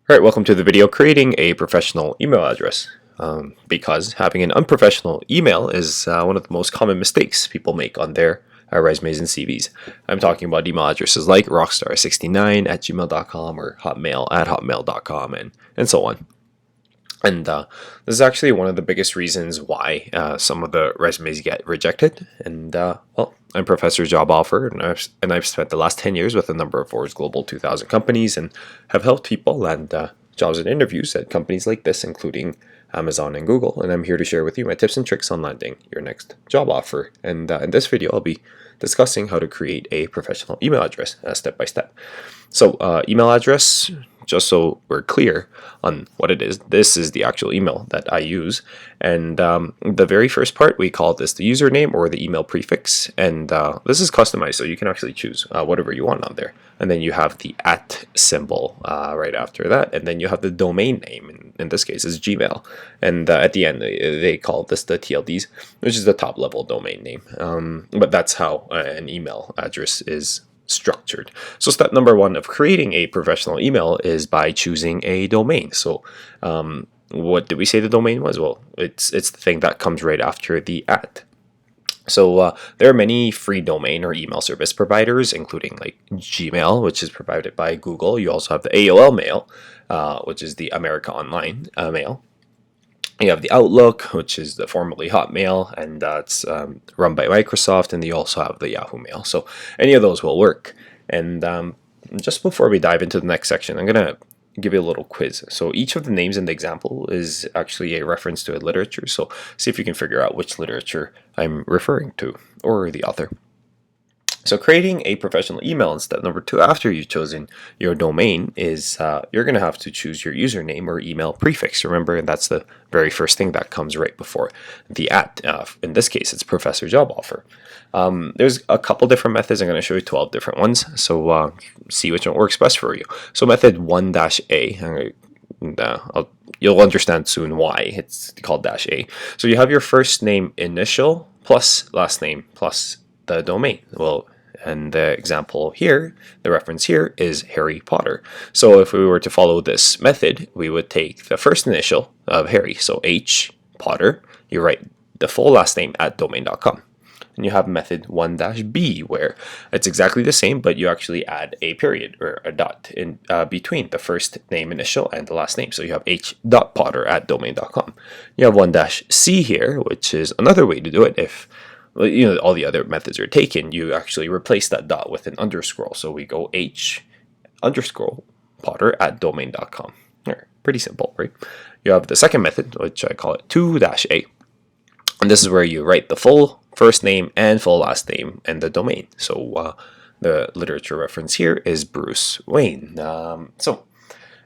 Alright, welcome to the video creating a professional email address. Because having an unprofessional email is one of the most common mistakes people make on their resumes and CVs. I'm talking about email addresses like rockstar69 at gmail.com or hotmail at hotmail.com and so on. And this is actually one of the biggest reasons why some of the resumes get rejected. And well, I'm Professor's job offer, and I've spent the last 10 years with a number of Forbes Global 2000 companies and have helped people land jobs and interviews at companies like this, including Amazon and Google. And I'm here to share with you my tips and tricks on landing your next job offer. And in this video, I'll be discussing how to create a professional email address step by step. So email address, just so we're clear on what it is, this is the actual email that I use. And the very first part, we call this the username or the email prefix. And this is customized, so you can actually choose whatever you want on there. And then you have the @ symbol right after that. And then you have the domain name. In this case, is Gmail. And at the end, they call this the TLDs, which is the top level domain name. But that's how an email address is structured. So step number one of creating a professional email is by choosing a domain. So what did we say the domain was? Well, it's the thing that comes right after the @. So there are many free domain or email service providers, including like Gmail, which is provided by Google. You also have the AOL Mail, which is the America Online Mail. You have the Outlook, which is the formerly Hotmail, and it's run by Microsoft, and you also have the Yahoo Mail. So any of those will work. And just before we dive into the next section, I'm going to give you a little quiz. So each of the names in the example is actually a reference to a literature. So see if you can figure out which literature I'm referring to or the author. So creating a professional email in step number two after you've chosen your domain is you're going to have to choose your username or email prefix. Remember, that's the very first thing that comes right before the @. In this case, it's Professor Job Offer. There's a couple different methods. I'm going to show you 12 different ones. So see which one works best for you. So method 1-A. You'll understand soon why it's called -A. So you have your first name initial plus last name plus the domain. Well, and the example here, the reference here is Harry Potter. So if we were to follow this method, we would take the first initial of Harry, so H Potter, you write the full last name at domain.com. And you have method 1-B, where it's exactly the same, but you actually add a period or a dot in between the first name initial and the last name. So you have H.Potter at domain.com. You have 1-C here, which is another way to do it. If all the other methods are taken, you actually replace that dot with an underscore. So we go H_Potter at domain.com. Pretty simple, right? You have the second method, which I call it 2-A. And this is where you write the full first name and full last name and the domain. So the literature reference here is Bruce Wayne. So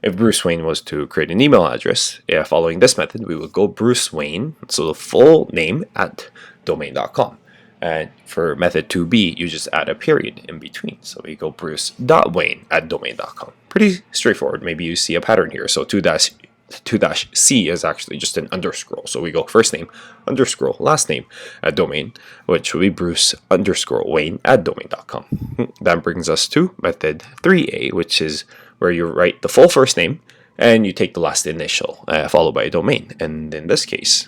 if Bruce Wayne was to create an email address, following this method, we would go Bruce Wayne, so the full name at domain.com. And for method 2-B, you just add a period in between. So we go Bruce.Wayne at domain.com. Pretty straightforward. Maybe you see a pattern here. So 2-C is actually just an underscore. So we go first name underscore last name at domain, which will be Bruce_Wayne at domain.com. That brings us to method 3-A, which is where you write the full first name and you take the last initial followed by a domain. And in this case,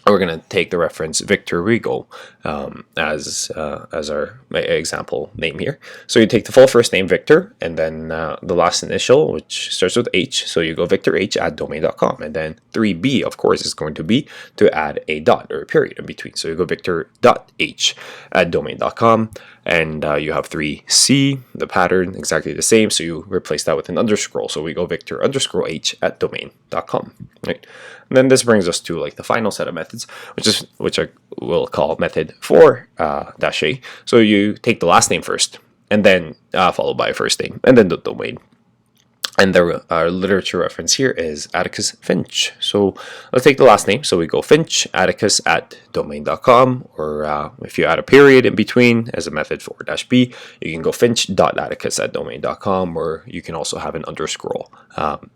we're going to take the reference Victor Hugo as our example name here. So you take the full first name Victor and then the last initial, which starts with H. So you go Victor H at domain.com. And then 3-B, of course, is going to be to add a dot or a period in between. So you go Victor.H at domain.com. And you have 3-C, the pattern exactly the same. So you replace that with an underscore. So we go Victor_H at domain.com. Right. And then this brings us to like the final set of methods, which I will call method 4-A. So you take the last name first, and then followed by a first name, and then the domain. And our literature reference here is Atticus Finch. So let's take the last name. So we go Finch, Atticus at domain.com, or if you add a period in between as a method 4-B, you can go Finch.Atticus at domain.com, or you can also have an underscore,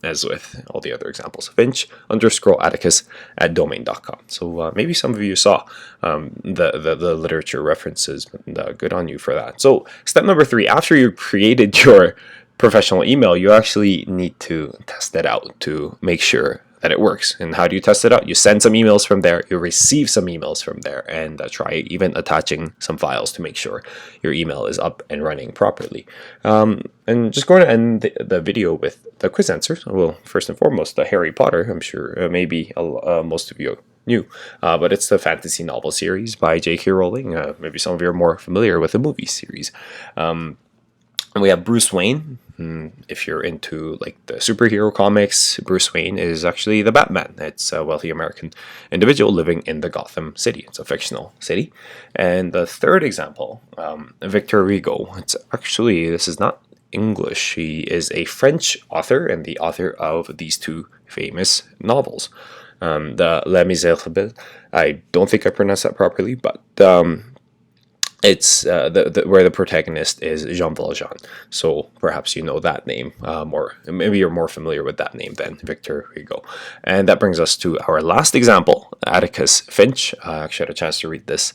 as with all the other examples. Finch_Atticus at domain.com. So maybe some of you saw the literature references, and good on you for that. So step number 3, after you created your professional email, you actually need to test test it out to make sure that it works. And how do you test it out? You send some emails from there, you receive some emails from there, and try even attaching some files to make sure your email is up and running properly. And just going to end the video with the quiz answers. Well, first and foremost, the Harry Potter. I'm sure maybe most of you knew, but it's the fantasy novel series by J.K. Rowling. Maybe some of you are more familiar with the movie series. And we have Bruce Wayne. If you're into like the superhero comics, Bruce Wayne is actually the Batman. It's a wealthy American individual living in the Gotham City. It's a fictional city. And the third example, Victor Hugo. This is not English. He is a French author and the author of these two famous novels. The Les Miserables. I don't think I pronounced that properly, but it's where the protagonist is Jean Valjean. So perhaps you know that name more. Maybe you're more familiar with that name than Victor Hugo. And that brings us to our last example, Atticus Finch. I actually had a chance to read this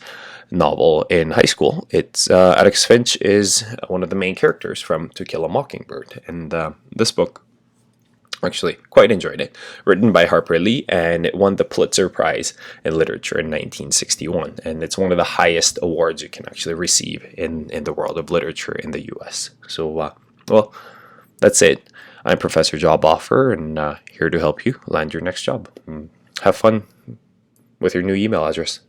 novel in high school. It's Atticus Finch is one of the main characters from To Kill a Mockingbird, and this book, actually quite enjoyed it. Written by Harper Lee, and it won the Pulitzer Prize in Literature in 1961. And it's one of the highest awards you can actually receive in the world of literature in the US. So, well, that's it. I'm Professor Job Offer, and here to help you land your next job. Have fun with your new email address.